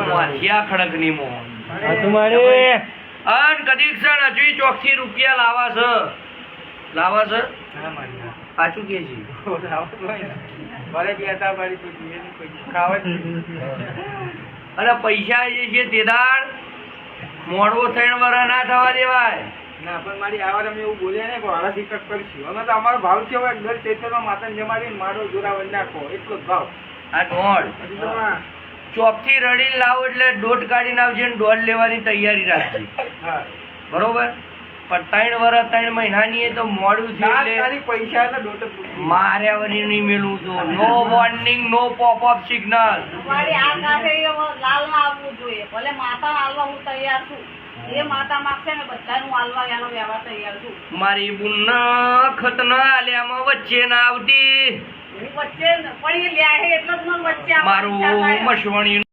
વાથિયા ખડકની મો તમારે અન કદીક સણ હજુ ચોકથી રૂપિયા લાવા છે સાચું કે છે અને પૈસા જે છે તે દાડ મોડવો 3 વર્ષ ના થવા દેવાય ના પણ મારી આવાર અમે એવું બોલ્યા ને કે હારાથી કટ કરશું અમે તો અમારો ભાવ છે હવે ઘર ચેતરમાં માતાને જમાડીને મારો જોરાવર નાખો એટલો જ ભાવ આ દોઢ ચોકથી રડીને લાવો એટલે દોઢ કાઢીને આવજે ને દોઢ લેવાની તૈયારી રાખજે હા બરોબર પણ 3 વર્ષ 3 મહિનાની એ તો મોડું થયું એટલે તારી પૈસા એટલે દોઢ જ માર્યા વગર નહીં મેલું તો નો વોર્નિંગ નો પોપ અપ સિગ્નલ તમારી આ કાઢે લાલ ના આવવું જોઈએ ભલે માતા હાલવા હું તૈયાર છું એ માતા માંગશે ને બધાનું હાલવા એનો વ્યવહાર તૈયાર છું મારી બુન ખત ના આલ્યામાં વચ્ચે ના આવતી હું વચ્ચે પણ એ લ્યા એટલે જ મને વચ્ચે મારું મશવણી